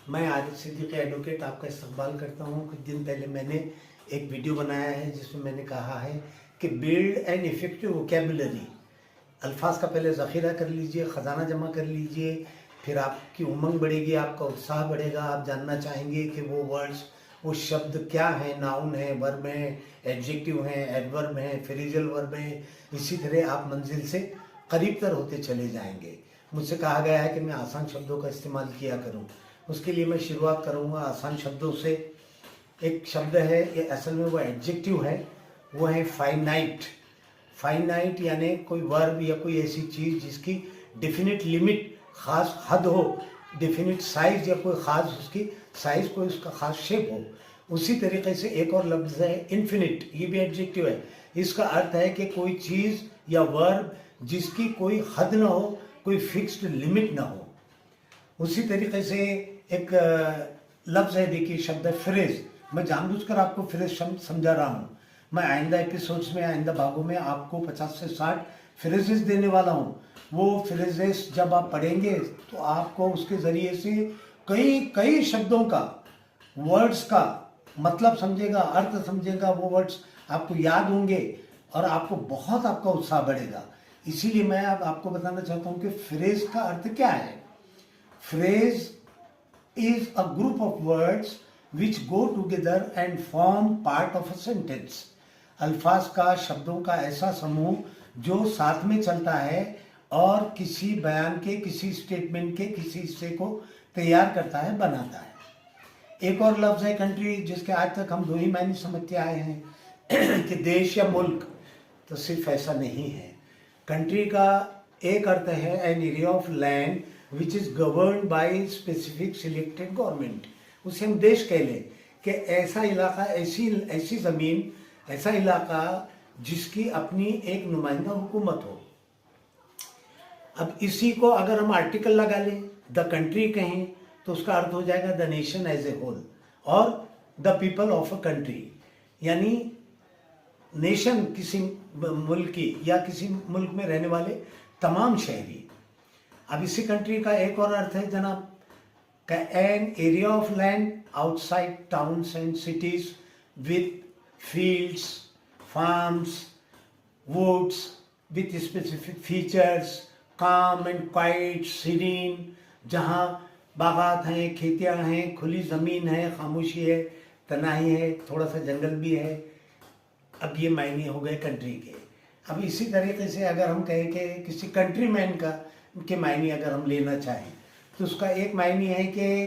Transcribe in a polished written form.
मैं आरिफ सिद्दीकी एडवोकेट आपका इस्तकबाल करता हूँ। कुछ दिन पहले मैंने एक वीडियो बनाया है जिसमें मैंने कहा है कि बिल्ड एन इफेक्टिव वोकेबुलरी। अल्फाज का पहले ज़ख़ीरा कर लीजिए, ख़जाना जमा कर लीजिए, फिर आपकी उमंग बढ़ेगी, आपका उत्साह बढ़ेगा। आप जानना चाहेंगे कि वो वर्ड्स, वो शब्द क्या हैं, नाउन है, वर्ब है, एडजेक्टिव हैं, एडवर्ब हैं, फ्रेजल वर्ब हैं। इसी तरह आप मंजिल से करीब तर होते चले जाएंगे। मुझसे कहा गया है कि मैं आसान शब्दों का इस्तेमाल किया करूं। उसके लिए मैं शुरुआत करूंगा आसान शब्दों से। एक शब्द है, ये असल में वो एडजेक्टिव है, वो है फाइनाइट। फाइनाइट यानी कोई वर्ब या कोई ऐसी चीज़ जिसकी डेफिनेट लिमिट, ख़ास हद हो, डेफिनेट साइज या कोई ख़ास उसकी साइज, कोई उसका ख़ास शेप हो। उसी तरीके से एक और लफ्ज़ है इन्फिनिट, ये भी एडजेक्टिव है। इसका अर्थ है कि कोई चीज़ या वर्ब जिसकी कोई हद ना हो, कोई फिक्स्ड लिमिट ना हो। उसी तरीके से एक लफ्ज़ है, देखिए शब्द है फ्रेज। मैं जानबूझकर आपको फ्रेज समझा रहा हूँ। मैं आइंदा एपिसोड्स में, आइंदा भागों में आपको 50 से 60 फ्रेजेस देने वाला हूँ। वो फ्रेजेस जब आप पढ़ेंगे तो आपको उसके ज़रिए से कई कई शब्दों का, वर्ड्स का मतलब समझेगा, अर्थ समझेगा। वो वर्ड्स आपको याद होंगे और आपको बहुत आपका उत्साह बढ़ेगा। इसीलिए मैं अब आपको बताना चाहता हूँ कि फ्रेज का अर्थ क्या है। Phrase is a group of words which go together and form part of a sentence। अल्फाज का, शब्दों का ऐसा समूह जो साथ में चलता है और किसी बयान के, किसी स्टेटमेंट के किसी हिस्से को तैयार करता है, बनाता है। एक और लफ्ज़ है कंट्री, जिसके आज तक हम दो ही मायने समझते आए हैं कि देश या मुल्क। तो सिर्फ ऐसा नहीं है। कंट्री का एक अर्थ है N area of land which is govern by specific selected government. उसे हम देश कह लें कि ऐसा इलाका, ऐसी ज़मीन, ऐसा इलाका जिसकी अपनी एक नुमाइंदा हुकूमत हो। अब इसी को अगर हम आर्टिकल लगा लें, द कंट्री कहें, तो उसका अर्थ हो जाएगा the nation as a whole और the people of a country. यानी नेशन किसी मुल्क की या किसी मुल्क में रहने वाले तमाम शहरी। अब इसी कंट्री का एक और अर्थ है जनाब, का an area of land outside towns and cities with fields, farms, woods with specific features, calm and quiet, serene, जहाँ बागात हैं, खेतियाँ हैं, खुली ज़मीन है, खामोशी है, तनाई है, थोड़ा सा जंगल भी है। अब ये मायने हो गए कंट्री के। अब इसी तरीके से अगर हम कहें कि किसी कंट्री मैन का के मायने अगर हम लेना चाहें, तो उसका एक मायने है कि